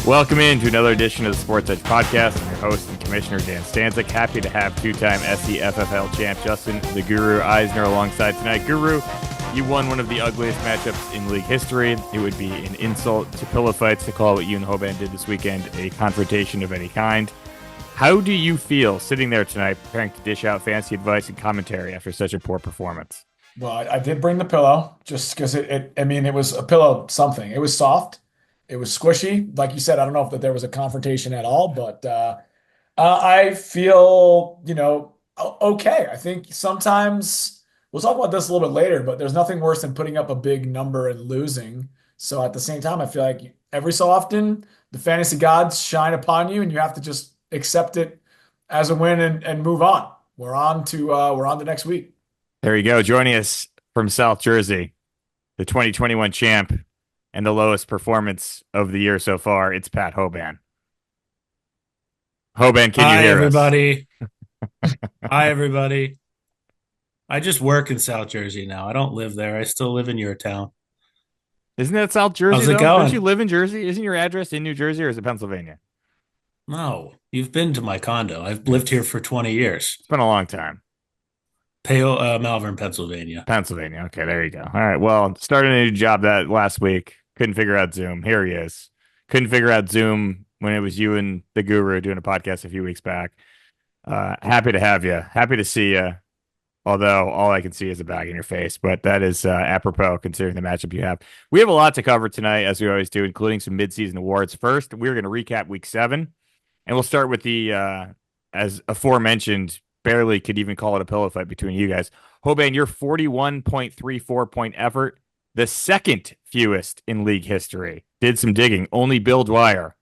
Welcome in to another edition of the Sports Edge Podcast. I'm your host and Commissioner Dan Stanzik. Happy to have two-time SCFFL champ Justin the Guru Eisner alongside tonight. Guru, you won one of the ugliest matchups in league history. It would be an insult to pillow fights to call what you and Hoban did this weekend a confrontation of any kind. How do you feel sitting there tonight preparing to dish out fancy advice and commentary after such a poor performance? Well, I did bring the pillow just because it was a pillow something. It was soft. It was squishy. Like you said, I don't know if that there was a confrontation at all, but I feel, okay. I think sometimes we'll talk about this a little bit later, but there's nothing worse than putting up a big number and losing. So at the same time, I feel like every so often the fantasy gods shine upon you and you have to just accept it as a win and move on. We're on to next week. There you go. Joining us from South Jersey, the 2021 champ and the lowest performance of the year so far. It's Pat Hoban. Hoban, can you Hi, hear us? everybody. Hi, everybody. I just work in South Jersey now. I don't live there. I still live in your town. Isn't that South Jersey, How's it though? going? Don't you live in Jersey? Isn't your address in New Jersey or is it Pennsylvania? No, you've been to my condo. I've lived here for 20 years. It's been a long time. Malvern, Pennsylvania. Pennsylvania. Okay, there you go. All right. Well, started a new job that last week. Couldn't figure out Zoom. Here he is. Couldn't figure out Zoom when it was you and the Guru doing a podcast a few weeks back. Happy to have you. Happy to see you. Although all I can see is a bag in your face, but that is apropos considering the matchup you have. We have a lot to cover tonight, as we always do, including some midseason awards. First, we're going to recap Week 7, and we'll start with the, as aforementioned, barely could even call it a pillow fight between you guys. Hoban, your 41.34 point effort, the second fewest in league history. Did some digging. Only Bill Dwyer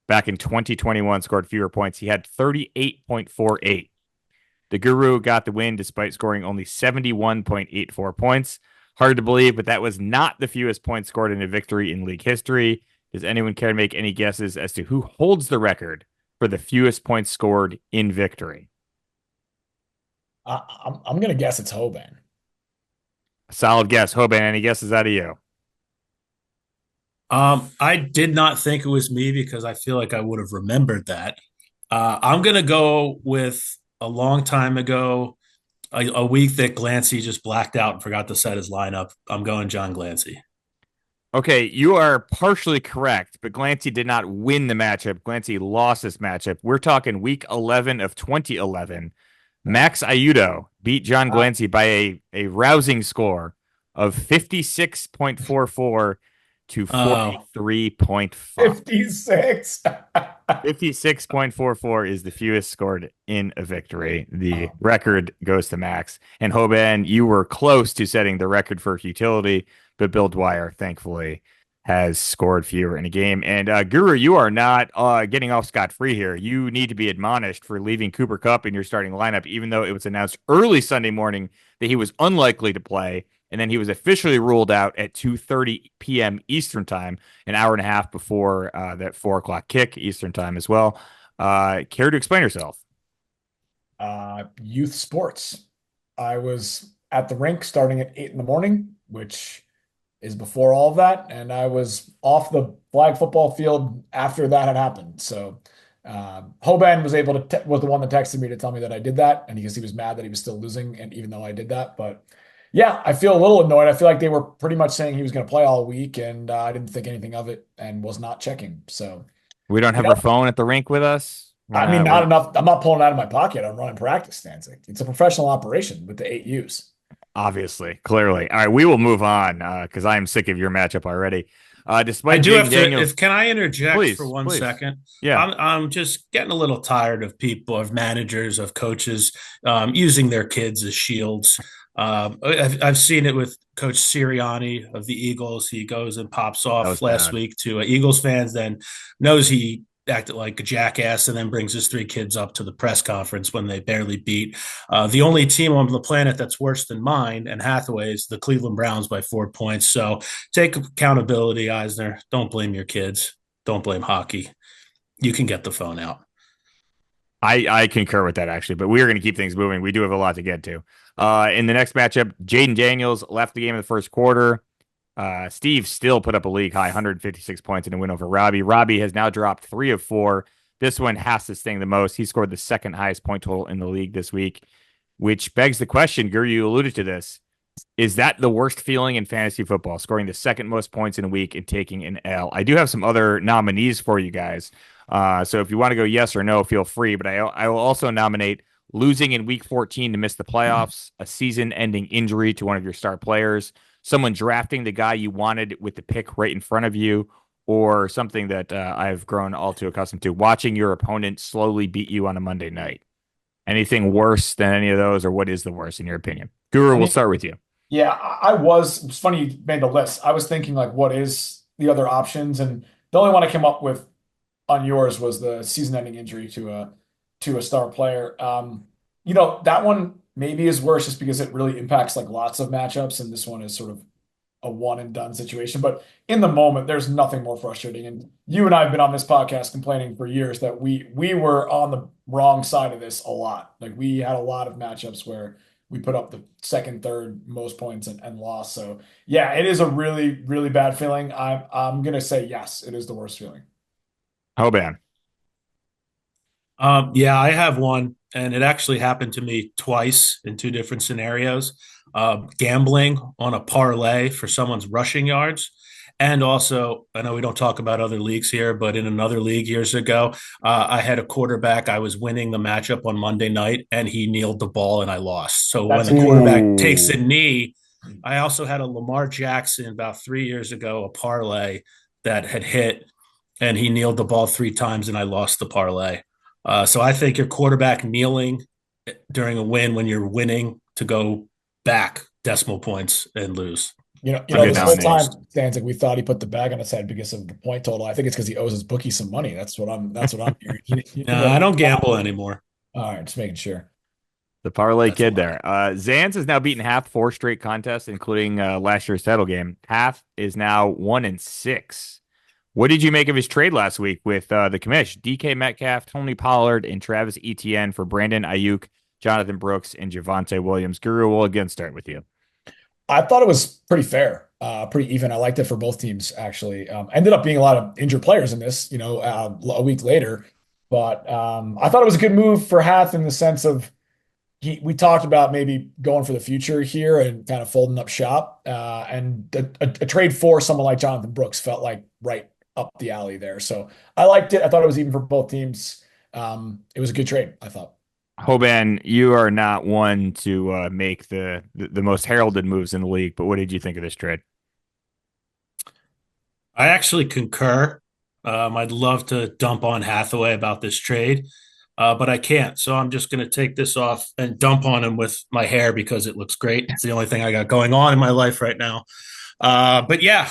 back in 2021 scored fewer points. He had 38.48. The Guru got the win despite scoring only 71.84 points. Hard to believe, but that was not the fewest points scored in a victory in league history. Does anyone care to make any guesses as to who holds the record for the fewest points scored in victory? I'm going to guess it's Hoban. Solid guess. Hoban, any guesses out of you? I did not think it was me because I feel like I would have remembered that. I'm going to go with a long time ago, a week that Glancy just blacked out and forgot to set his lineup. I'm going John Glancy. Okay, you are partially correct, but Glancy did not win the matchup. Glancy lost this matchup. We're talking week 11 of 2011. Max Ayudo beat John Glancy by a rousing score of 56.44 to 43.5. 56. 56.44 is the fewest scored in a victory. The record goes to Max. And Hoban, you were close to setting the record for futility, but Bill Dwyer, thankfully, has scored fewer in a game. And Guru, you are not getting off scot-free here. You need to be admonished for leaving Cooper Kupp in your starting lineup, even though it was announced early Sunday morning that he was unlikely to play. And then he was officially ruled out at 2:30 p.m. Eastern time, an hour and a half before that 4 o'clock kick Eastern time as well. Care to explain yourself? Youth sports. I was at the rink starting at 8 in the morning, which is before all of that. And I was off the flag football field after that had happened. So Hoban was able to was the one that texted me to tell me that I did that. And because he was mad that he was still losing. And even though I did that, but yeah, I feel a little annoyed. I feel like they were pretty much saying he was going to play all week, and I didn't think anything of it and was not checking. So we don't have our phone at the rink with us. Not enough. I'm not pulling it out of my pocket. I'm running practice stands. It's a professional operation with the 8 U's. Obviously, clearly. All right, we will move on because I am sick of your matchup already. Despite I do have Daniels, to. Can I interject please, for one second? Yeah, I'm just getting a little tired of people, of managers, of coaches using their kids as shields. I've seen it with Coach Sirianni of the Eagles. He goes and pops off last week to Eagles fans, then knows he acted like a jackass, and then brings his 3 kids up to the press conference when they barely beat the only team on the planet that's worse than mine and Hathaway's, the Cleveland Browns, by 4 points. So take accountability, Eisner. Don't blame your kids. Don't blame hockey. You can get the phone out. I concur with that, actually, but we are going to keep things moving. We do have a lot to get to. In the next matchup, Jaden Daniels left the game in the first quarter. Steve still put up a league high 156 points in a win over Robbie. Robbie has now dropped 3 of 4. This one has to sting the most. He scored the second highest point total in the league this week, which begs the question. Guru, you alluded to this. Is that the worst feeling in fantasy football, scoring the second most points in a week and taking an L? I do have some other nominees for you guys. So if you want to go yes or no, feel free. But I will also nominate losing in week 14 to miss the playoffs, a season ending injury to one of your star players, someone drafting the guy you wanted with the pick right in front of you, or something that I've grown all too accustomed to, watching your opponent slowly beat you on a Monday night. Anything worse than any of those, or what is the worst in your opinion? Guru, I we'll mean, start with you. yeah, it's funny you made the list. I was thinking like, what is the other options? And the only one I came up with on yours was the season-ending injury to a star player. That one maybe is worse just because it really impacts like lots of matchups, and this one is sort of a one and done situation. But in the moment, there's nothing more frustrating. And you and I have been on this podcast complaining for years that we were on the wrong side of this a lot. Like we had a lot of matchups where we put up the second, third most points and lost. So yeah, it is a really, really bad feeling. I'm gonna say yes, it is the worst feeling. Hoban. Yeah, I have one, and it actually happened to me twice in two different scenarios. Gambling on a parlay for someone's rushing yards. And also, I know we don't talk about other leagues here, but in another league years ago, I had a quarterback. I was winning the matchup on Monday night, and he kneeled the ball, and I lost. So when That's the a good one. quarterback takes a Ooh. knee, I also had a Lamar Jackson about 3 years ago, a parlay that had hit, and he kneeled the ball 3 times, and I lost the parlay. So I think your quarterback kneeling during a win when you're winning to go back decimal points and lose. It's a good This whole nomination. time, Stan's like we thought he put the bag on his head because of the point total. I think it's because he owes his bookie some money. That's what I'm hearing. I don't gamble anymore. All right, just making sure. The parlay That's kid why. there. Zans has now beaten half 4 straight contests, including last year's title game. Half is now 1-6. What did you make of his trade last week with the commish? DK Metcalf, Tony Pollard, and Travis Etienne for Brandon Ayuk, Jonathan Brooks, and Javonte Williams. Guru, we'll again start with you. I thought it was pretty fair, pretty even. I liked it for both teams, actually. Ended up being a lot of injured players in this, a week later. But I thought it was a good move for Hath in the sense of we talked about maybe going for the future here and kind of folding up shop. And a trade for someone like Jonathan Brooks felt like right up the alley there. So I liked it. I thought it was even for both teams. It was a good trade, I thought. Hoban, you are not one to make the most heralded moves in the league, but what did you think of this trade? I actually concur. I'd love to dump on Hathaway about this trade, but I can't. So I'm just going to take this off and dump on him with my hair because it looks great. It's the only thing I got going on in my life right now. But yeah,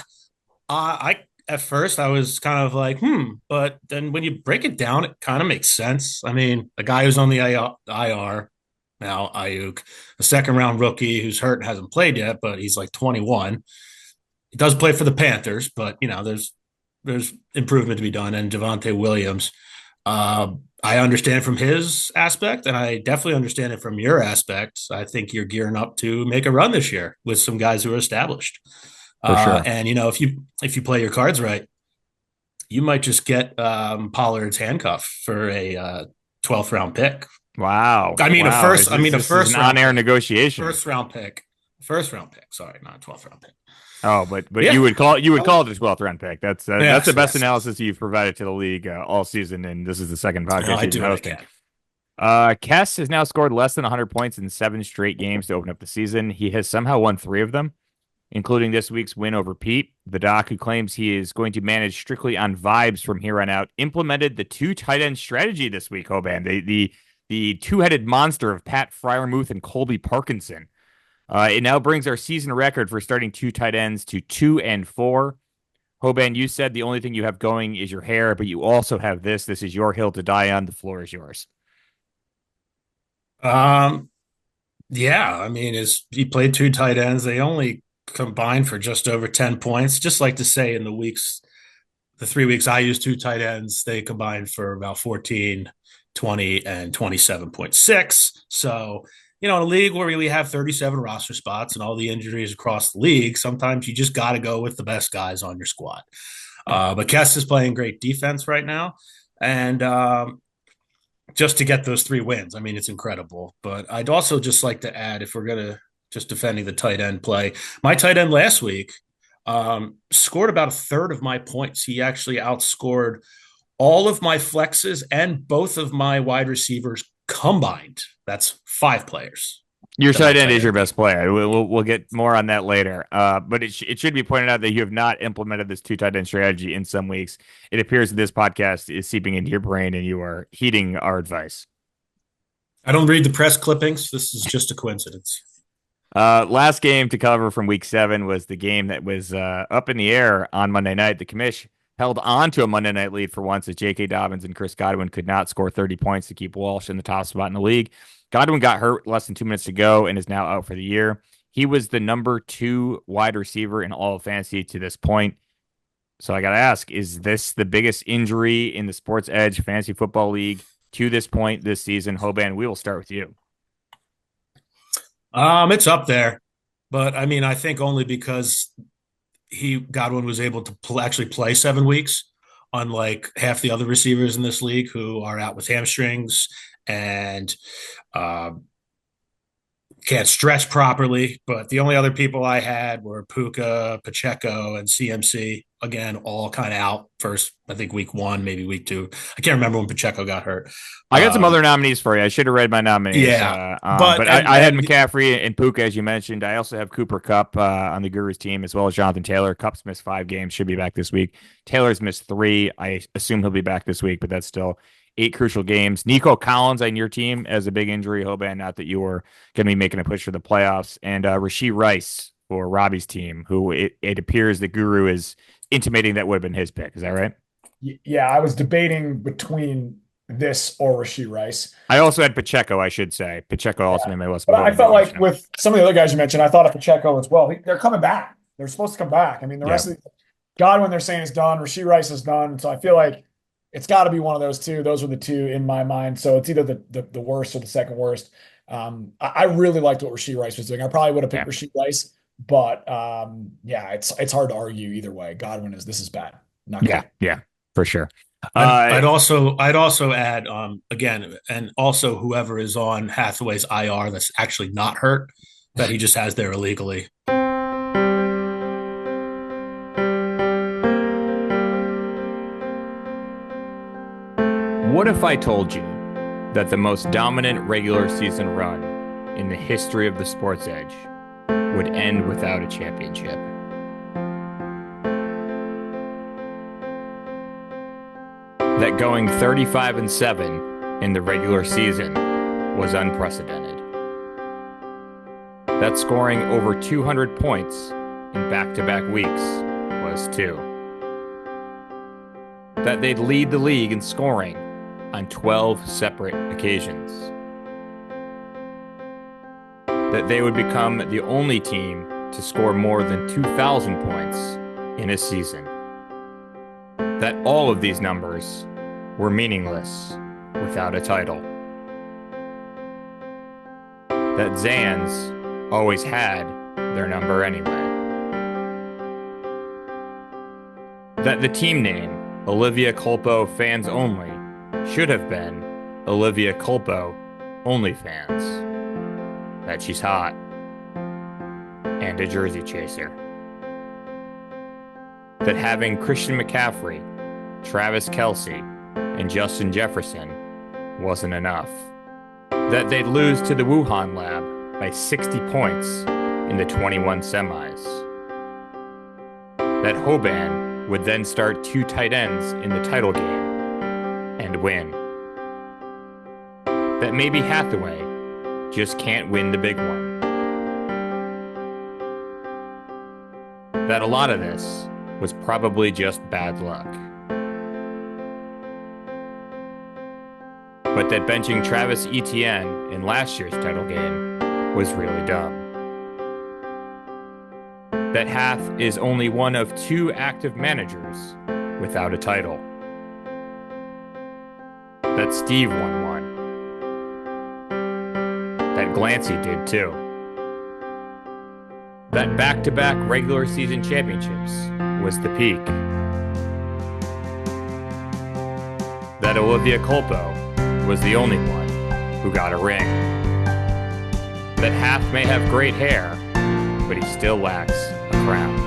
I at first I was kind of like, but then when you break it down, it kind of makes sense. I mean, a guy who's on the IR now, Ayuk, a second round rookie who's hurt and hasn't played yet, but he's like 21. He does play for the Panthers, but there's improvement to be done. And Javonte Williams, I understand from his aspect, and I definitely understand it from your aspect. I think you're gearing up to make a run this year with some guys who are established. For sure. And if you play your cards right, you might just get Pollard's handcuff for a 12th round pick. Wow. I mean, Wow. a This is first an round on-air pick. negotiation. First round pick. Sorry, not a 12th round pick. Oh, but Yeah. you would call it a 12th round pick. That's Yes, the best yes. analysis you've provided to the league all season, and this is the second No, podcast I he's do been what I hosting. can. Kess has now scored less than 100 points in 7 straight games to open up the season. He has somehow won 3 of them, including this week's win over Pete. The doc, who claims he is going to manage strictly on vibes from here on out, implemented the 2 tight end strategy this week, Hoban. The two-headed monster of Pat Fryermuth and Colby Parkinson. It now brings our season record for starting 2 tight ends to 2 and 4. Hoban, you said the only thing you have going is your hair, but you also have this. This is your hill to die on. The floor is yours. Um, yeah, I mean, he played 2 tight ends. They only combined for just over 10 points. Just like to say the 3 weeks I used 2 tight ends, they combined for about 14, 20, and 27.6. So in a league where we have 37 roster spots and all the injuries across the league, sometimes you just got to go with the best guys on your squad. But Kess is playing great defense right now. And just to get those 3 wins, I mean, it's incredible. But I'd also just like to add, if we're going to just defending the tight end play, my tight end last week scored about a third of my points. He actually outscored all of my flexes and both of my wide receivers combined. That's 5 players. Your tight end is your best player. We'll get more on that later. But it should be pointed out that you have not implemented this 2 tight end strategy in some weeks. It appears that this podcast is seeping into your brain and you are heeding our advice. I don't read the press clippings. This is just a coincidence. Last game to cover from week 7 was the game that was up in the air on Monday night. The Commish held on to a Monday night lead for once as J.K. Dobbins and Chris Godwin could not score 30 points to keep Walsh in the top spot in the league. Godwin got hurt less than 2 minutes to go and is now out for the year. He was the number 2 wide receiver in all of fantasy to this point. So I got to ask, is this the biggest injury in the Sports Edge Fantasy Football League to this point this season? Hoban, we will start with you. It's up there, but I mean, I think only because Godwin was able to actually play 7 weeks, unlike half the other receivers in this league who are out with hamstrings and can't stretch properly. But the only other people I had were Puka, Pacheco, and CMC. Again, all kind of out first, I think week 1, maybe week 2. I can't remember when Pacheco got hurt. I got some other nominees for you. I should have read my nominees. Yeah. But I had McCaffrey and Puka, as you mentioned. I also have Cooper Kupp on the Guru's team, as well as Jonathan Taylor. Kupp's missed 5 games, should be back this week. Taylor's missed 3. I assume he'll be back this week, but that's still 8 crucial games. Nico Collins on your team as a big injury, Hoban, not that you were going to be making a push for the playoffs. And Rashee Rice for Robbie's team, who it appears the Guru is intimating that would have been his pick. Is that right? Yeah, I was debating between this or Rashee Rice. I also had Pacheco, I should say. Pacheco also made my list. But I felt like with some of the other guys you mentioned, I thought of Pacheco as well. They're coming back. They're supposed to come back. I mean, the rest of Godwin, they're saying is done. Rashee Rice is done. So I feel like it's got to be one of those 2. Those are the 2 in my mind. So it's either the worst or the second worst. I really liked what Rashee Rice was doing. I probably would have picked Rashee Rice, but it's hard to argue either way. Godwin this is bad. Not good. Yeah, for sure. I'd also add again, and also whoever is on Hathaway's IR that's actually not hurt, that he just has there illegally. What if I told you that the most dominant regular season run in the history of the Sports Edge would end without a championship? That going 35-7 in the regular season was unprecedented. That scoring over 200 points in back-to-back weeks was too. That they'd lead the league in scoring on 12 separate occasions. That they would become the only team to score more than 2,000 points in a season. That all of these numbers were meaningless without a title. That Zans always had their number anyway. That the team name, Olivia Culpo Fans Only, should have been Olivia Culpo Only Fans. That she's hot and a jersey chaser. That having Christian McCaffrey, Travis Kelce, and Justin Jefferson wasn't enough. That they'd lose to the Wuhan lab by 60 points in the 21 semis. That Hoban would then start 2 tight ends in the title game and win. That maybe Hathaway just can't win the big one. That a lot of this was probably just bad luck. But that benching Travis Etienne in last year's title game was really dumb. That Hath is only one of 2 active managers without a title. That Steve won one. That a glance he did too. That back-to-back regular season championships was the peak. That Olivia Culpo was the only one who got a ring. That Half may have great hair, but he still lacks a crown.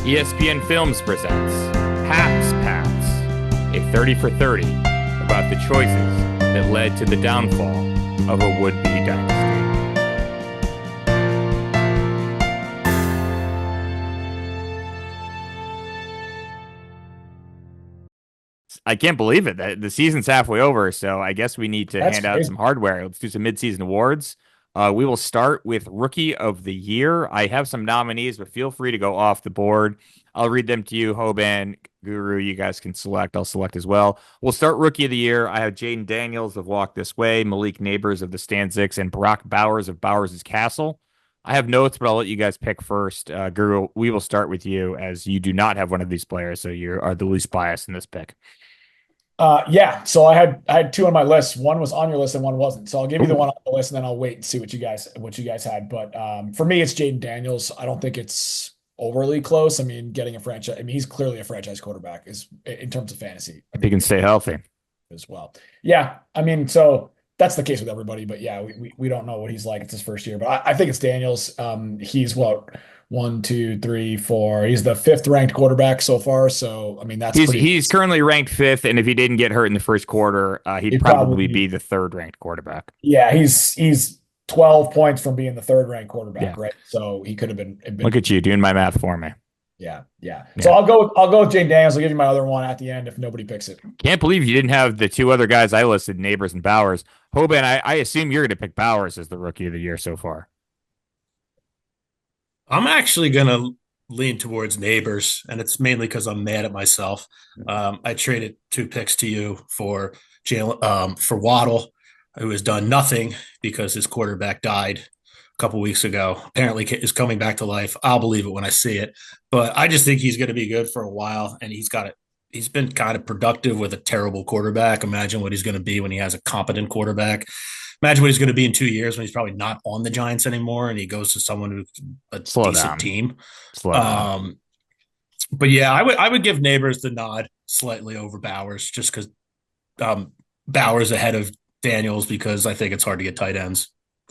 ESPN Films presents Half's Paths, a 30 for 30 about the choices that led to the downfall of a would-be dynasty. I can't believe it. The season's halfway over, so I guess we need to That's hand out crazy. some hardware. Let's do some midseason awards. We will start with Rookie of the Year. I have some nominees, but feel free to go off the board. I'll read them to you, Hoban, Guru. You guys can select. I'll select as well. We'll start Rookie of the Year. I have Jaden Daniels of Walk This Way, Malik Neighbors of the Stanzics, and Brock Bowers of Bowers' Castle. I have notes, but I'll let you guys pick first. Guru, we will start with you as you do not have one of these players, so you are the least biased in this pick. Yeah. So I had two on my list. One was on your list and one wasn't. So I'll give you the Ooh. one on the list and then I'll wait and see what you guys had. But for me, it's Jaden Daniels. I don't think it's overly close. I mean, getting a franchise. I mean, he's clearly a franchise quarterback is in terms of fantasy. I If he mean, can stay healthy. as well. Yeah. I mean, so that's the case with everybody. But yeah, we don't know what he's like. It's his first year. But I think it's Daniels. He's what? 1, 2, 3, 4. He's the 5th ranked quarterback so far. So I mean, that's He's pretty. he's currently ranked 5th, and if he didn't get hurt in the first quarter, he'd He'd probably probably be the 3rd ranked quarterback. Yeah, he's 12 points from being the 3rd ranked quarterback, Yeah. right? So he could have been Look at you doing my math for me. yeah. Yeah. So I'll go with Jane Daniels. I'll give you my other one at the end if nobody picks it. Can't believe you didn't have the two other guys I listed, Neighbors and Bowers. Hoban, I assume you're going to pick Bowers as the Rookie of the Year so far. I'm actually going to lean towards Neighbors, and it's mainly because I'm mad at myself. I traded 2 picks to you for Waddle, who has done nothing because his quarterback died a couple weeks ago. Apparently is coming back to life. I'll believe it when I see it. But I just think he's going to be good for a while, and he's been kind of productive with a terrible quarterback. Imagine what he's going to be when he has a competent quarterback. Imagine what he's going to be in 2 years when he's probably not on the Giants anymore and he goes to someone who's a decent team. Slow down. But yeah, I would give Neighbors the nod slightly over Bowers just because Bowers ahead of Daniels because I think it's hard to get tight ends.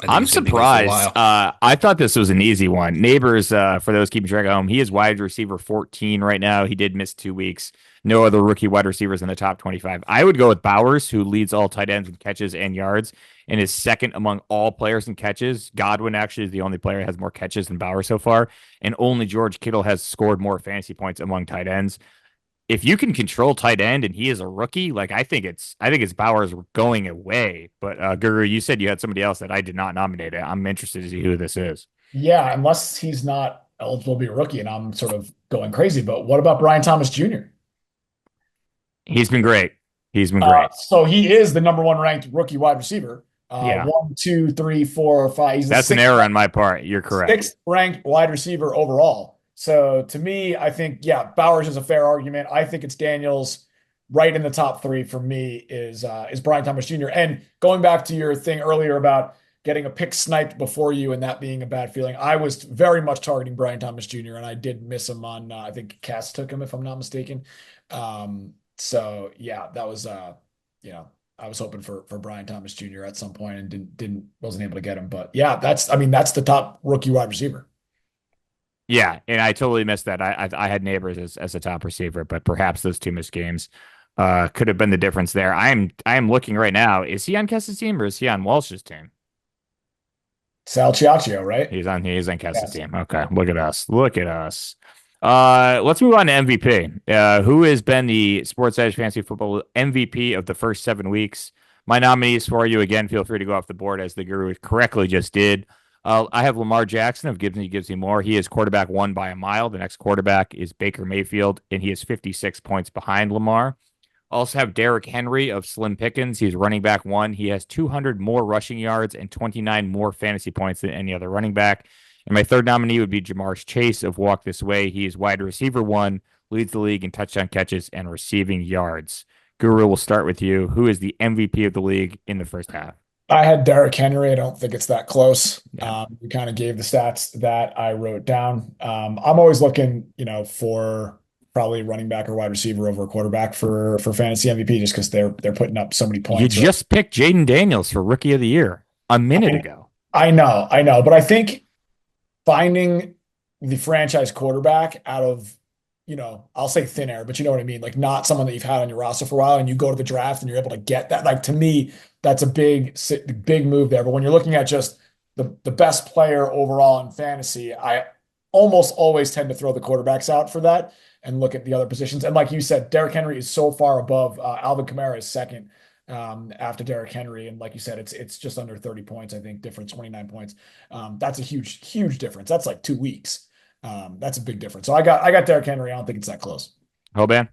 I'm surprised. I thought this was an easy one. Neighbors, for those keeping track at home, he is wide receiver 14 right now. He did miss 2 weeks. No other rookie wide receivers in the top 25. I would go with Bowers, who leads all tight ends in catches and yards and is second among all players in catches. Godwin actually is the only player who has more catches than Bowers so far, and only George Kittle has scored more fantasy points among tight ends. If you can control tight end and he is a rookie, like I think it's Bowers going away. But Guru, you said you had somebody else that I did not nominate. I'm interested to see who this is. Yeah, unless he's not eligible to be a rookie and I'm sort of going crazy. But what about Brian Thomas Jr.? He's been great. He's been great. So he is the number 1 ranked rookie wide receiver. Yeah. 1, 2, 3, 4, 5. That's an error on my part. You're correct. 6th ranked wide receiver overall. So to me, I think, yeah, Bowers is a fair argument. I think it's Daniels. Right in the top 3 for me is Brian Thomas Jr. And going back to your thing earlier about getting a pick sniped before you and that being a bad feeling, I was very much targeting Brian Thomas Jr. and I did miss him on I think Cass took him if I'm not mistaken. So yeah, that was I was hoping for Brian Thomas Jr. at some point and wasn't able to get him. But yeah, that's the top rookie wide receiver. Yeah, and I totally missed that. I had Neighbors as a top receiver, but perhaps those 2 missed games could have been the difference there. I am looking right now. Is he on Kess's team or is he on Walsh's team? Sal Ciaccio, right? He's on Kess's team. Okay, look at us. Look at us. Let's move on to MVP. Who has been the Sports Edge Fantasy Football MVP of the first 7 weeks? My nominees for you, again, feel free to go off the board as the Guru correctly just did. I have Lamar Jackson of Gibbs you more. He is quarterback 1 by a mile. The next quarterback is Baker Mayfield, and he is 56 points behind Lamar. Also have Derrick Henry of Slim Pickens. He's running back 1. He has 200 more rushing yards and 29 more fantasy points than any other running back. And my third nominee would be Jamar Chase of Walk This Way. He is wide receiver 1, leads the league in touchdown catches and receiving yards. Guru, will start with you. Who is the MVP of the league in the first half? I had Derrick Henry. I don't think it's that close. Yeah. We kind of gave the stats that I wrote down. I'm always looking, for probably running back or wide receiver over a quarterback for fantasy MVP, just because they're putting up so many You points. just picked Jaden Daniels for Rookie of the Year a minute I, ago. I know, but I think finding the franchise quarterback out of, I'll say thin air, but you know what I mean? Like not someone that you've had on your roster for a while and you go to the draft and you're able to get that. Like to me, that's a big move there. But when you're looking at just the best player overall in fantasy, I almost always tend to throw the quarterbacks out for that and look at the other positions. And like you said, Derrick Henry is so far above. Alvin Kamara is second after Derrick Henry. And like you said, it's just under 30 points, I think, difference, 29 points. That's a huge difference. That's like 2 weeks. That's a big difference. So I got Derrick Henry. I don't think it's that close. Hoban?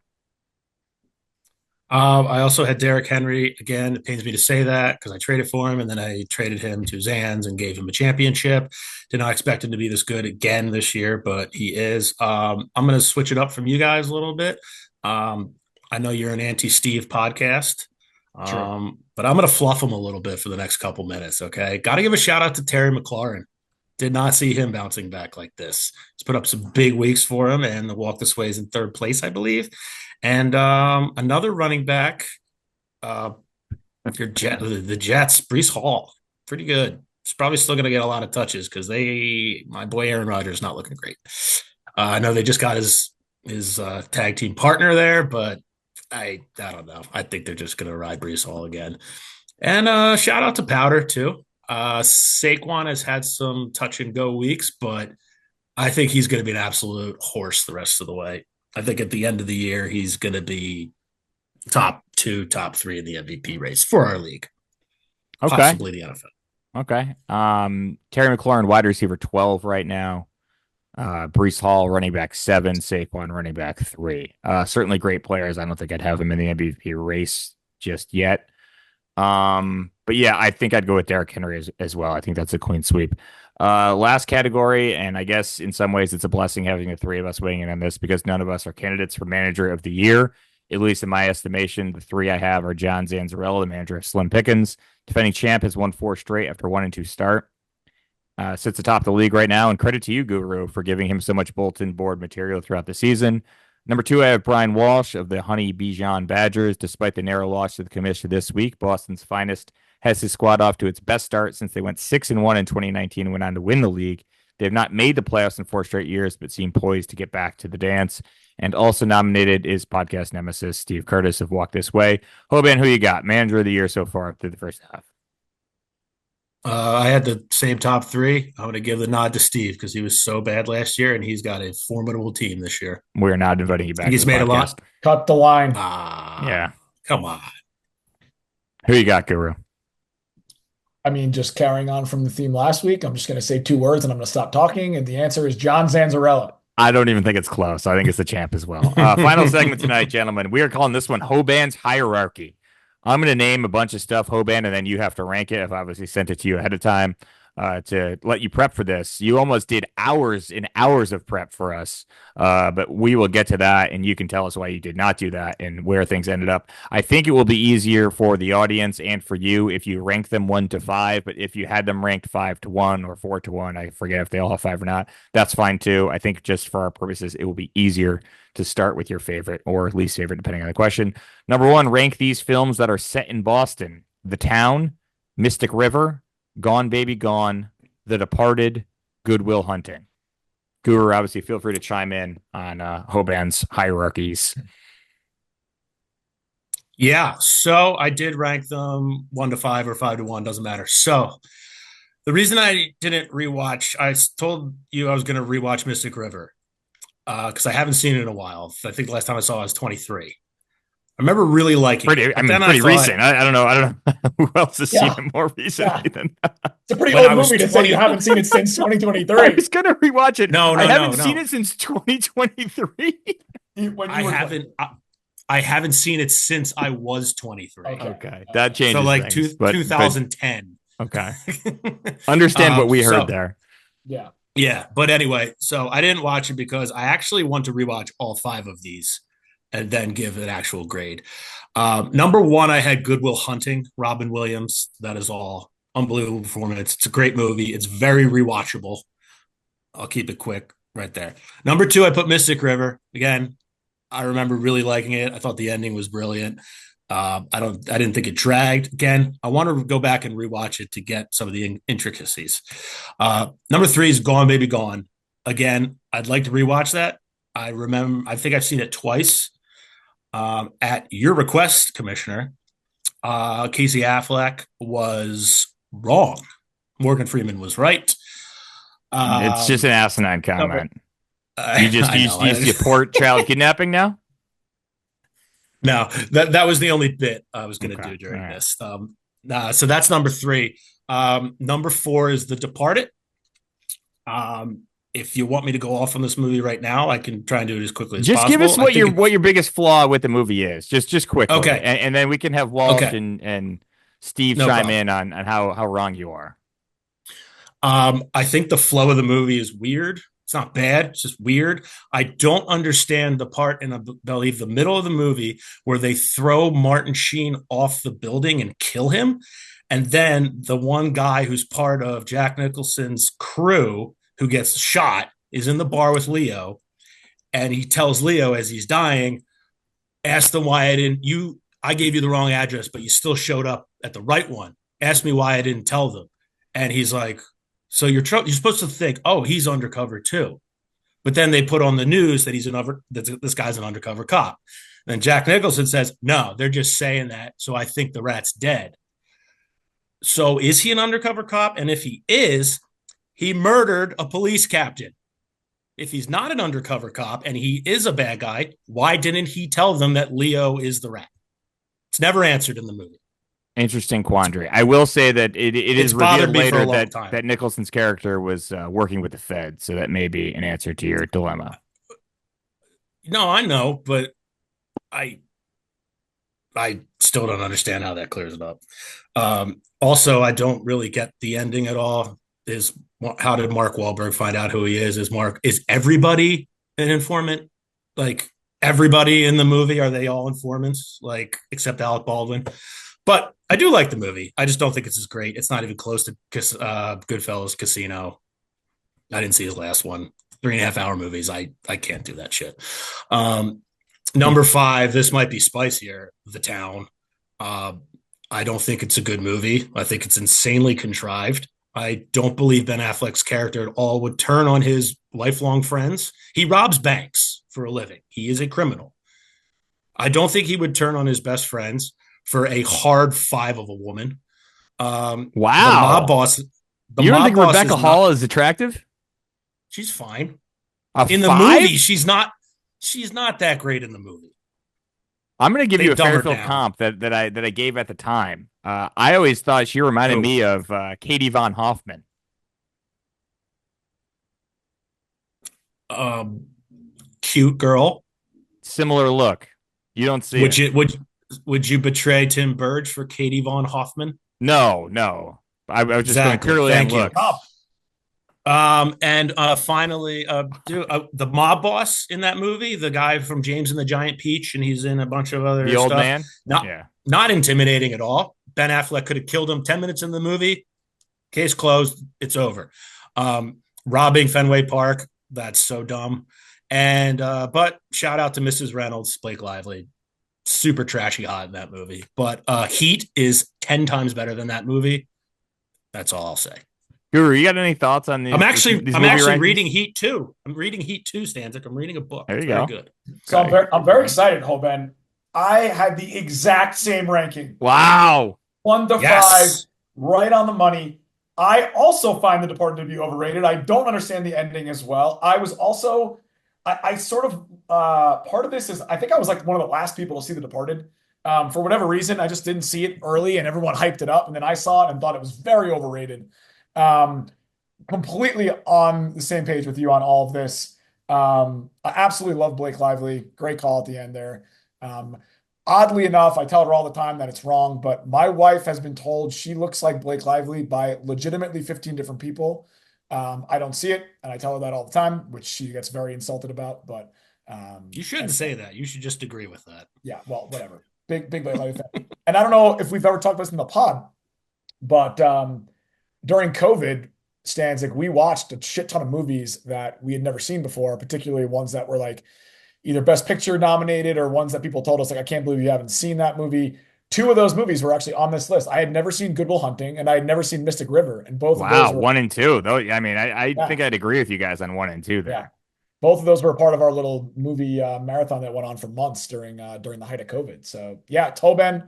I also had Derrick Henry. Again, it pains me to say that because I traded for him and then I traded him to Zans and gave him a championship. Did not expect him to be this good again this year, but he is. I'm going to switch it up from you guys a little bit. I know you're an anti-Steve podcast, True. but I'm going to fluff him a little bit for the next couple minutes, okay? Got to give a shout out to Terry McLaurin. Did not see him bouncing back like this. He's put up some big weeks for him, and the walk this way is in third place, I believe. And another running back, the Jets, Brees Hall, pretty good. He's probably still going to get a lot of touches because my boy Aaron Rodgers is not looking great. I know they just got his tag team partner there, but I don't know. I think they're just going to ride Brees Hall again. And shout out to Powder too. Saquon has had some touch and go weeks, but I think he's going to be an absolute horse the rest of the way. I think at the end of the year, he's going to be top 2, top 3 in the MVP race for our league. Okay. Possibly the NFL. Okay. Terry McLaurin, wide receiver 12 right now. Brees Hall, running back 7. Saquon, running back 3. Certainly great players. I don't think I'd have him in the MVP race just yet. But yeah, I think I'd go with Derrick Henry as well. I think that's a clean sweep. Last category, and I guess in some ways it's a blessing having the three of us weighing in on this because none of us are candidates for manager of the year. At least in my estimation, the three I have are John Zanzarella, the manager of Slim Pickens. Defending champ has won 4 straight after 1-2 start. Sits atop the league right now, and credit to you, Guru, for giving him so much bulletin board material throughout the season. Number 2, I have Brian Walsh of the Honey Bijan Badgers. Despite the narrow loss to the Commish this week, Boston's finest has his squad off to its best start since they went 6-1 in 2019 and went on to win the league. They have not made the playoffs in 4 straight years, but seem poised to get back to the dance. And also nominated is podcast nemesis Steve Curtis of Walk This Way. Hoban, who you got? Manager of the year so far through the first half. I had the same top 3. I'm going to give the nod to Steve because he was so bad last year, and he's got a formidable team this year. We're not inviting you back. He's made a lot. Cut the line. Yeah. Come on. Who you got, Guru? I mean, just carrying on from the theme last week, I'm just going to say 2 words and I'm going to stop talking. And the answer is John Zanzarella. I don't even think it's close. I think it's the champ as well. Final segment tonight, gentlemen. We are calling this one Hoban's Hierarchy. I'm going to name a bunch of stuff, Hoban, and then you have to rank it. I've obviously sent it to you ahead of time to let you prep for this. You almost did hours and hours of prep for us, but we will get to that, and you can tell us why you did not do that and where things ended up. I think it will be easier for the audience and for you if you rank them 1 to 5, but if you had them ranked 5 to 1 or 4 to 1, I forget if they all have 5 or not, that's fine too. I think just for our purposes, it will be easier to start with your favorite or least favorite, depending on the question. Number 1, rank these films that are set in Boston: The Town, Mystic River, Gone Baby Gone, The Departed, Good Will Hunting. Guru, obviously, feel free to chime in on Hoban's hierarchies. Yeah, so I did rank them 1 to 5 or 5 to 1, doesn't matter. So the reason I didn't rewatch, I told you I was going to rewatch Mystic River because I haven't seen it in a while. I think the last time I saw it, I was 23. I remember really liking it. Pretty recent. I don't know who else has seen it more recently than that. It's a pretty old movie to say you haven't seen it since 2023. I was going to rewatch it. No, I haven't seen it since 2023. I haven't seen it since I was 23. Okay. That changes so like things, 2010. Okay. Understand what we heard there. Yeah. Yeah. But anyway, so I didn't watch it because I actually want to rewatch all 5 of these and then give an actual grade. Number one, I had Good Will Hunting, Robin Williams. That is all unbelievable performance. It's a great movie. It's very rewatchable. I'll keep it quick right there. Number two, I put Mystic River. Again, I remember really liking it. I thought the ending was brilliant. I didn't think it dragged. Again, I want to go back and rewatch it to get some of the intricacies. Number three is Gone Baby Gone. Again, I'd like to rewatch that. I think I've seen it twice. At your request, Commissioner, Casey Affleck was wrong. Morgan Freeman was right. It's just an asinine comment. You just I know. you support child kidnapping now? No, that was the only bit I was going to Okay. do during All right. this. So that's number three. Number four is The Departed. If you want me to go off on this movie right now, I can try and do it as quickly as Just possible. give us what your biggest flaw with the movie is. Just quickly. Okay. And then we can have Walsh Okay. and Steve No chime problem. in on how wrong you are. I think the flow of the movie is weird. It's not bad. It's just weird. I don't understand the part in, I believe, the middle of the movie where they throw Martin Sheen off the building and kill him. And then the one guy who's part of Jack Nicholson's crew who gets shot is in the bar with Leo. And he tells Leo as he's dying, ask them why I gave you the wrong address, but you still showed up at the right one. Ask me why I didn't tell them. And he's like, so you're supposed to think, oh, he's undercover too. But then they put on the news that this guy's an undercover cop. Then Jack Nicholson says, no, they're just saying that. So I think the rat's dead. So is he an undercover cop? And if he is, he murdered a police captain. If he's not an undercover cop and he is a bad guy, why didn't he tell them that Leo is the rat? It's never answered in the movie. Interesting quandary. I will say that it is revealed later that Nicholson's character was working with the Fed, so that may be an answer to your dilemma. No, I know, but I still don't understand how that clears it up. Also, I don't really get the ending at all. How did Mark Wahlberg find out who he is? Is everybody an informant? Like everybody in the movie, are they all informants? Like except Alec Baldwin? But I do like the movie. I just don't think it's as great. It's not even close to Goodfellas, Casino. I didn't see his last one. 3.5 hour movies. I can't do that shit. Number five, this might be spicier. The Town. I don't think it's a good movie. I think it's insanely contrived. I don't believe Ben Affleck's character at all would turn on his lifelong friends. He robs banks for a living. He is a criminal. I don't think he would turn on his best friends for a hard five of a woman. Wow. The mob boss. You don't think Rebecca Hall is attractive? She's fine. In the movie, she's not that great in the movie. I'm going to give you a Fairfield comp that I gave at the time. I always thought she reminded me of Katie Von Hoffman. Cute girl. Similar look. You don't see Would you betray Tim Burge for Katie Von Hoffman? No. I was just going purely on looks. And finally, the mob boss in that movie, the guy from James and the Giant Peach, and he's in a bunch of other old stuff. Man? Not intimidating at all. Ben Affleck could have killed him 10 minutes in the movie. Case closed. It's over. Robbing Fenway Park. That's so dumb. And but shout out to Mrs. Reynolds, Blake Lively. Super trashy hot in that movie. But Heat is 10 times better than that movie. That's all I'll say. Guru, you got any thoughts on these? I'm actually reading Heat 2. I'm reading Heat 2, Stanzik. I'm reading a book. There you go. Good. So I'm very excited, Hoban. I had the exact same ranking. Wow. 1 to 5, right on the money. I also find The Departed to be overrated. I don't understand the ending as well. I was also, I sort of, part of this is, I think I was like one of the last people to see The Departed. For whatever reason, I just didn't see it early and everyone hyped it up. And then I saw it and thought it was very overrated. Completely on the same page with you on all of this. I absolutely love Blake Lively. Great call at the end there. Oddly enough, I tell her all the time that it's wrong, but my wife has been told she looks like Blake Lively by legitimately 15 different people. I don't see it, and I tell her that all the time, which she gets very insulted about. But you shouldn't say that. You should just agree with that. Yeah, well, whatever. big Blake Lively fan. And I don't know if we've ever talked about this in the pod, but during COVID, Stanzik, we watched a shit ton of movies that we had never seen before, particularly ones that were like either Best Picture nominated or ones that people told us, like, I can't believe you haven't seen that movie. Two of those movies were actually on this list. I had never seen Good Will Hunting and I had never seen Mystic River. And both of those Wow, were, 1 and 2. Though, I mean, I yeah, think I'd agree with you guys on 1 and 2 yeah. there. Both of those were a part of our little movie marathon that went on for months during the height of COVID. So yeah, Hoban,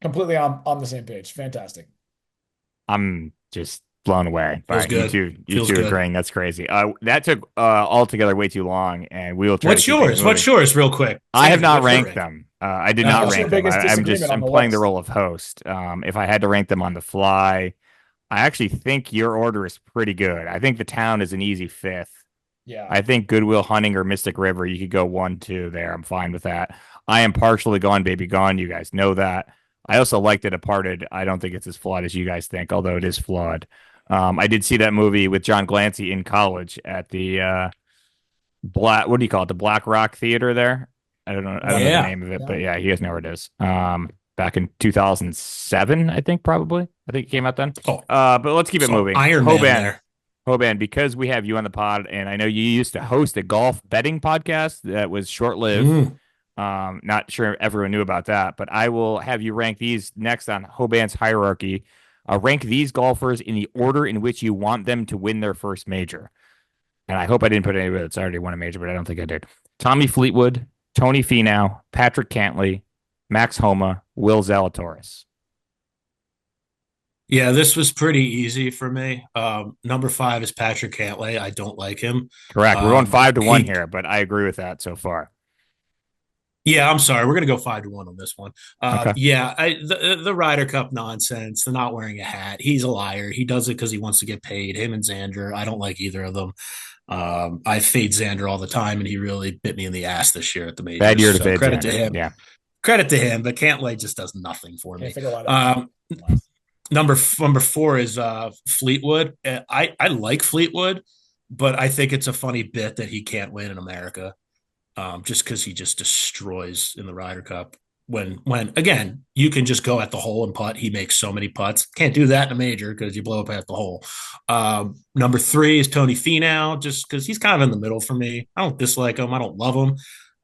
completely on the same page. Fantastic. I'm just blown away Feels by you good. two. You Feels two good. agreeing. That's crazy. That took altogether way too long, and we will try to What's keep things yours? What's moving. yours, real quick? I have Sandy, not what's your ranked rank? them. I did not What's your rank them. biggest disagreement on I'm the playing the list? role of host. If I had to rank them on the fly, I actually think your order is pretty good. I think The Town is an easy fifth. Yeah. I think Goodwill Hunting or Mystic River, you could go 1, 2 there. I'm fine with that. I am partially Gone Baby Gone. You guys know that. I also liked The Departed. I don't think it's as flawed as you guys think, although it is flawed. I did see that movie with John Glancy in college at the what do you call it? The Black Rock Theater there. I don't know the Yeah. name of it, Yeah. but yeah, you guys know where it is. Back in 2007, I think probably. I think it came out then. Oh, But let's keep it so moving. Iron Man there. Hoban, because we have you on the pod, and I know you used to host a golf betting podcast that was short-lived. Not sure everyone knew about that, but I will have you rank these next on Hoban's hierarchy. Rank these golfers in the order in which you want them to win their first major. And I hope I didn't put anybody that's already won a major, but I don't think I did. Tommy Fleetwood, Tony Finau, Patrick Cantlay, Max Homa, Will Zalatoris. Yeah, this was pretty easy for me. Number 5 is Patrick Cantlay. I don't like him. Correct. We're going 5-1 He here, but I agree with that so far. Yeah, I'm sorry. We're gonna go 5-1 on this one. Okay. Yeah, the Ryder Cup nonsense, the not wearing a hat. He's a liar. He does it because he wants to get paid. Him and Xander. I don't like either of them. I fade Xander all the time, and he really bit me in the ass this year at the Bad year majors. to So fade credit to Xander. him. Yeah. Credit to him. But Cantlay just does nothing for Can't me. figure out that. Number 4 is Fleetwood. I like Fleetwood, but I think it's a funny bit that he can't win in America. Just because he just destroys in the Ryder Cup. When again, you can just go at the hole and putt. He makes so many putts. Can't do that in a major because you blow up at the hole. Number 3 is Tony Finau, just because he's kind of in the middle for me. I don't dislike him. I don't love him.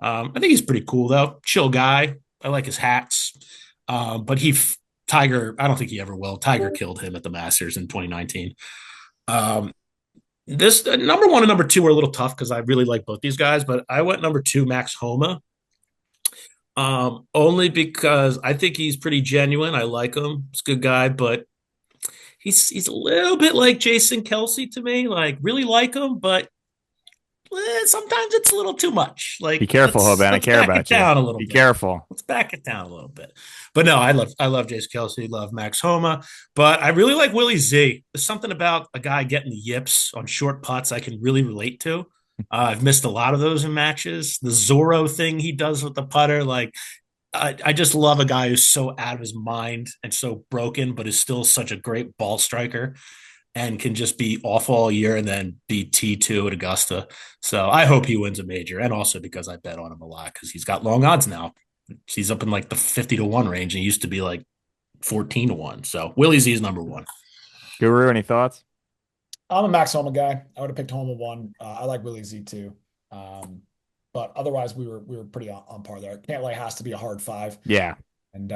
I think he's pretty cool though. Chill guy. I like his hats. But Tiger, I don't think he ever will. Tiger killed him at the Masters in 2019. This number 1 and number 2 were a little tough because I really like both these guys, but I went number 2, Max Homa, only because I think he's pretty genuine. I like him; he's a good guy, but he's a little bit like Jason Kelsey to me. Like really like him, but sometimes it's a little too much. Like Be careful, Hoban. I care about you. Down a little Be bit. careful. Let's back it down a little bit. But no, I love Jason Kelsey, love Max Homa, but I really like Willie Z. There's something about a guy getting the yips on short putts I can really relate to. I've missed a lot of those in matches. The Zorro thing he does with the putter, like I just love a guy who's so out of his mind and so broken, but is still such a great ball striker and can just be awful all year and then be T2 at Augusta. So I hope he wins a major, and also because I bet on him a lot because he's got long odds now. He's up in like the 50-1 range, and he used to be like 14-1. So Willie Z is number 1. Guru, any thoughts? I'm a Max Homa guy. I would have picked Homa 1. I like Willie Z too. But otherwise we were pretty on par there. Cantlay has to be a hard 5. Yeah. And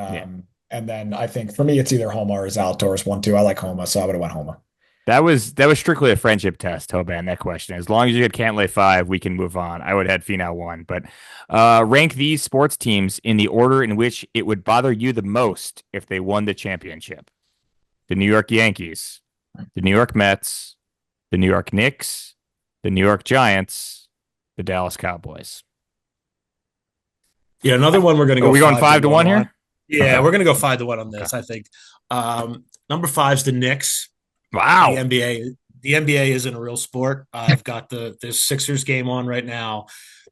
and then I think for me it's either Homa or Zalatoris 1-2. I like Homa, so I would have went Homa. That was strictly a friendship test, Hoban, that question. As long as you had Cantlay 5, we can move on. I would have had Finau 1. But rank these sports teams in the order in which it would bother you the most if they won the championship. The New York Yankees, the New York Mets, the New York Knicks, the New York Giants, the Dallas Cowboys. Yeah, another one we're going to go. Are we going 5-1 here? Yeah, okay. We're going to go 5-1 on this, okay. I think. Number 5 is the Knicks. Wow. The NBA isn't a real sport. I've got the Sixers game on right now.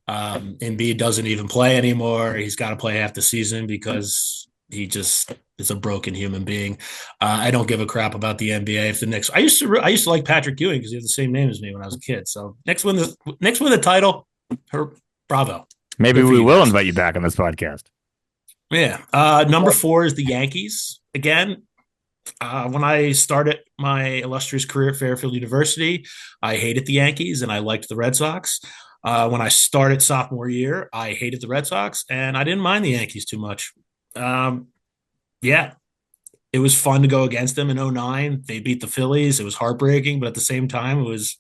Embiid doesn't even play anymore. He's got to play half the season because he just is a broken human being. I don't give a crap about the NBA. If the Knicks, I used to like Patrick Ewing because he had the same name as me when I was a kid. So Knicks win the title. Bravo. Maybe we will invite you back on this podcast. Yeah. Number 4 is the Yankees. Again, when I started my illustrious career at Fairfield University, I hated the Yankees and I liked the Red Sox. When I started sophomore year, I hated the Red Sox and I didn't mind the Yankees too much. Um, yeah, it was fun to go against them in '09. They beat the Phillies. It was heartbreaking, but at the same time, it was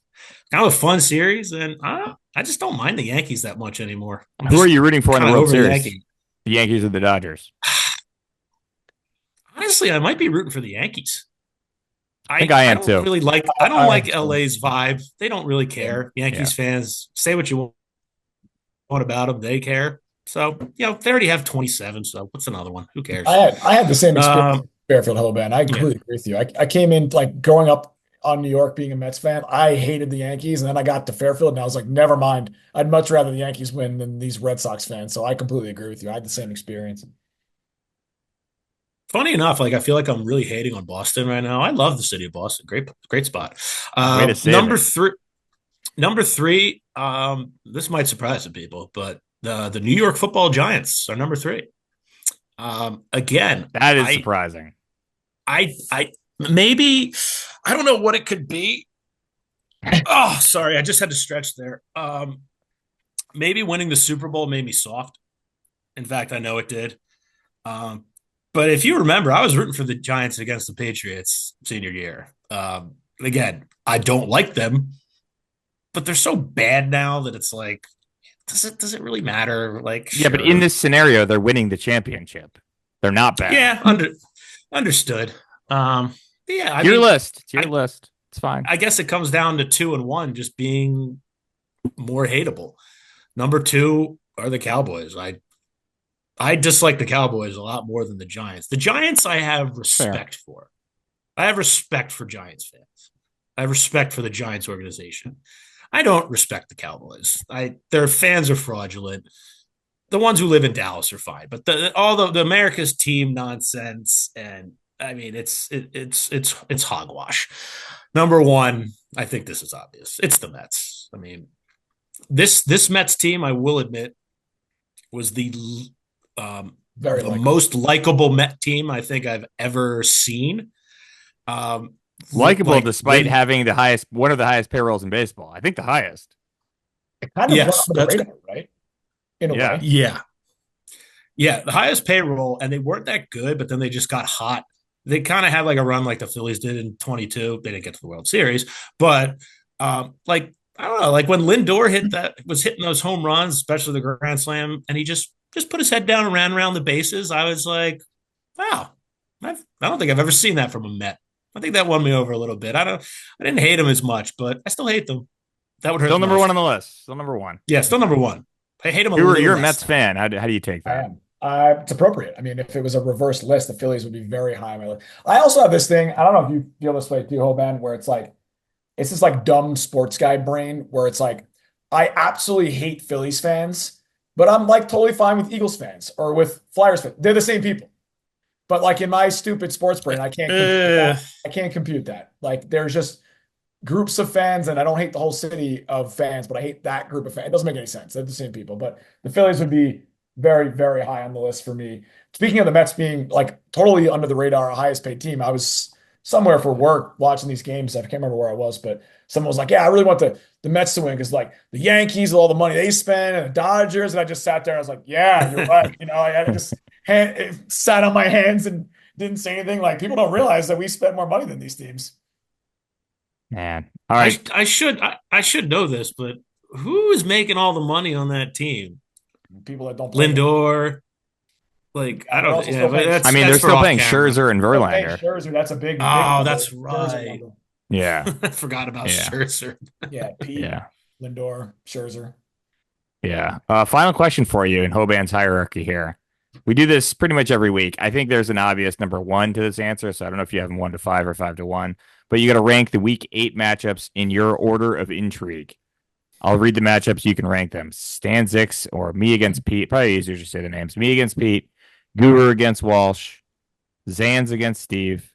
kind of a fun series. And I just don't mind the Yankees that much anymore. I'm Who are just you rooting for in the kind of World over the Series? Yankees. The Yankees or the Dodgers? Honestly, I might be rooting for the Yankees. I think I I am don't too. really like I am too. LA's vibe. They don't really care. Yeah. Yankees fans say what you want about them. They care. So, they already have 27. So what's another one? Who cares? I had the same experience Um, with Fairfield Hoban. I yeah. completely agree with you. I came in like growing up on New York being a Mets fan. I hated the Yankees, and then I got to Fairfield and I was like, never mind. I'd much rather the Yankees win than these Red Sox fans. So I completely agree with you. I had the same experience. Funny enough, like I feel like I'm really hating on Boston right now. I love the city of Boston. Great, great spot. Way to save Number it. three, number three. This might surprise some people, but the New York Football Giants are number 3. Again, That is I surprising. I maybe I don't know what it could be. Oh, sorry, I just had to stretch there. Maybe winning the Super Bowl made me soft. In fact, I know it did. Um, but if you remember, I was rooting for the Giants against the Patriots senior year. Again, I don't like them, but they're so bad now that it's like, does it really matter? Like, Yeah, but in sure, this scenario, they're winning the championship. They're not bad. yeah, understood. Yeah, I It's your mean, list. It's your I list. It's fine. I guess it comes down to 2 and 1 just being more hateable. Number 2 are the Cowboys. I dislike the Cowboys a lot more than the Giants. The Giants I have Fair. respect for. I have respect for Giants fans. I have respect for the Giants organization. I don't respect the Cowboys. Their fans are fraudulent. The ones who live in Dallas are fine, but all the America's team nonsense, and I mean it's hogwash. Number 1, I think this is obvious. It's the Mets. I mean, this Mets team, I will admit, was Very the likable. most likable Met team I think I've ever seen. Um, Likeable like despite Lynn, having one of the highest payrolls in baseball. I think the highest. It kind of went yes, under the that's radar, right? In a Yeah. way. yeah, yeah, the highest payroll, and they weren't that good, but then they just got hot. They kind of had like a run like the Phillies did in 22. They didn't get to the World Series, but like I don't know, like when Lindor was hitting those home runs, especially the Grand Slam, and he just put his head down and ran around the bases. I was like, wow, I don't think I've ever seen that from a Met. I think that won me over a little bit. I didn't hate him as much, but I still hate them. That would hurt Still the number one on most. the list. Still number one. Yeah, still number 1. I hate him a little You're a less Mets now. fan. How do you take I that? am. It's appropriate. I mean, if it was a reverse list, the Phillies would be very high on my list. I also have this thing. I don't know if you feel this way too, Hoban, where it's this like dumb sports guy brain where it's like, I absolutely hate Phillies fans, but I'm like totally fine with Eagles fans or with Flyers fans. They're the same people. But like in my stupid sports brain, I can't compute that. Uh, I can't compute that. Like there's just groups of fans, and I don't hate the whole city of fans, but I hate that group of fans. It doesn't make any sense. They're the same people. But the Phillies would be very, very high on the list for me. Speaking of the Mets being like totally under the radar, our highest paid team, I was somewhere for work watching these games. I can't remember where I was, but someone was like, "Yeah, I really want the Mets to win because like the Yankees, all the money they spend, and the Dodgers." And I just sat there. I was like, "Yeah, you're right." I just sat on my hands and didn't say anything. Like people don't realize that we spend more money than these teams. Man. All right. I should know this, but who is making all the money on that team? People that don't play the Lindor, like yeah, I they're don't. also Yeah, still but paying. I mean, they're that's for still off paying camera. Scherzer and Still paying Verlander. Scherzer. That's a big Oh, number. that's Scherzer right. number. Yeah. I forgot about Yeah. Scherzer. Yeah, Pete, Yeah. Lindor, Scherzer. Yeah. Final question for you in Hoban's hierarchy here. We do this pretty much every week. I think there's an obvious number one to this answer. So I don't know if you have them 1 to 5 or 5 to 1, but you got to rank the week 8 matchups in your order of intrigue. I'll read the matchups. You can rank them. Stan Zix or me against Pete. Probably easier to say the names. Me against Pete. Guru against Walsh. Zans against Steve.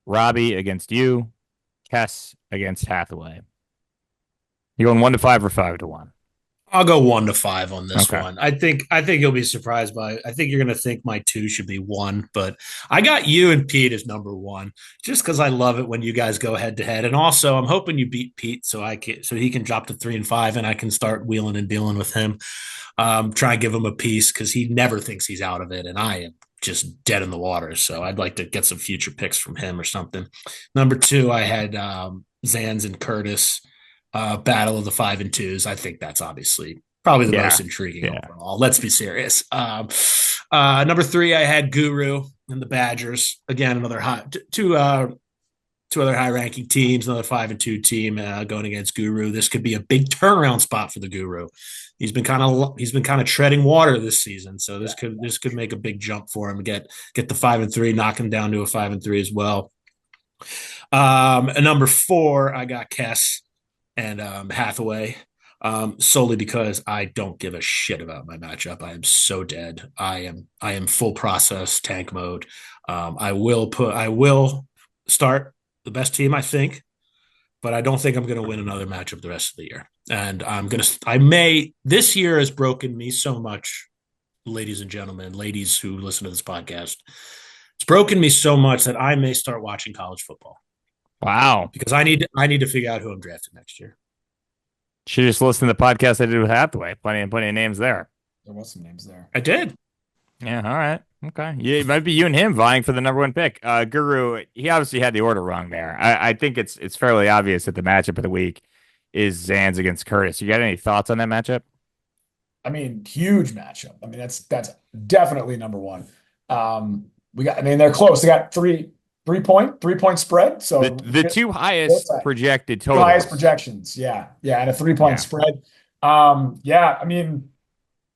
Robbie against you. Kess against Hathaway. You going 1 to 5 or 5 to 1? I'll go 1 to 5 on this Okay. one. I think you'll be surprised by. I think you're going to think my 2 should be 1, but I got you and Pete as number 1 just because I love it when you guys go head to head, and also I'm hoping you beat Pete so he can drop to 3 and 5, and I can start wheeling and dealing with him. Try and give him a piece because he never thinks he's out of it, and I am just dead in the water. So I'd like to get some future picks from him or something. Number 2, I had Zans and Curtis. Battle of the 5 and 2s. I think that's obviously probably the most intriguing overall. Let's be serious. Number 3, I had Guru and the Badgers. Again, another two other high ranking teams. Another 5 and 2 team going against Guru. This could be a big turnaround spot for the Guru. He's been kind of treading water this season, so this could make a big jump for him. Get the 5 and 3, knock him down to a 5 and 3 as well. And number 4, I got Kess and Hathaway, solely because I don't give a shit about my matchup. I am so dead. I am full process tank mode. I will start the best team, I think, but I don't think I'm going to win another matchup the rest of the year. And this year has broken me so much, ladies and gentlemen, ladies who listen to this podcast. It's broken me so much that I may start watching college football. Wow. Because I need to figure out who I'm drafting next year. Should just listen to the podcast I did with Hathaway. Plenty of names there. There was some names there. I did. Yeah, all right. Okay. Yeah, it might be you and him vying for the number 1 pick. Guru, he obviously had the order wrong there. I think it's fairly obvious that the matchup of the week is Zans against Curtis. You got any thoughts on that matchup? I mean, huge matchup. I mean, that's definitely number 1. They're close. They got three-point spread. So the 2 highest projected totals. 2 highest projections. Yeah. And a 3-point spread. I mean,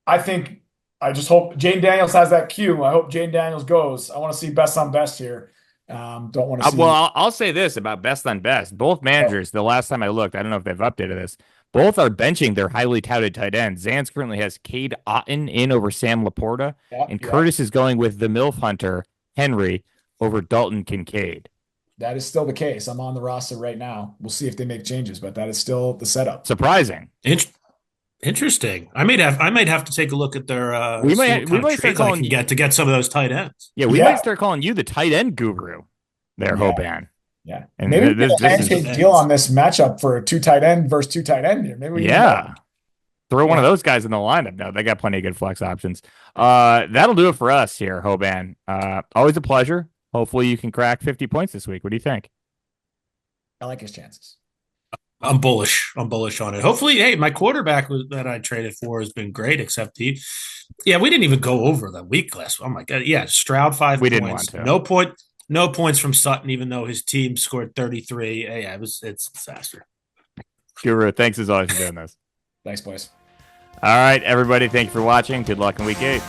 I just hope Jane Daniels has that cue. I hope Jane Daniels goes. I want to see best on best here. Don't want to see. Well, I'll say this about best on best. Both managers, the last time I looked, I don't know if they've updated this. Both are benching their highly touted tight ends. Zans currently has Cade Otton in over Sam Laporta, and Curtis is going with the MILF Hunter, Henry, over Dalton Kincaid. That is still the case. I'm on the roster right now. We'll see if they make changes, but that is still the setup. Surprising. Interesting. I might have to take a look at their. We might start calling to get some of those tight ends. Yeah, we might start calling you the tight end guru there, Hoban. Yeah, and maybe this handshake deal on this matchup for a 2 tight end versus 2 tight end here. Maybe we throw one of those guys in the lineup. No, they got plenty of good flex options. That'll do it for us here, Hoban. Always a pleasure. Hopefully you can crack 50 points this week. What do you think? I like his chances. I'm bullish on it. Hopefully, hey, my quarterback that I traded for has been great, except we didn't even go over the week last. Oh my God. Yeah. Stroud 5 we points. Didn't want to. No points from Sutton, even though his team scored 33. It's a disaster. Guru, thanks as always for doing this. Thanks, boys. All right, everybody. Thank you for watching. Good luck in week 8.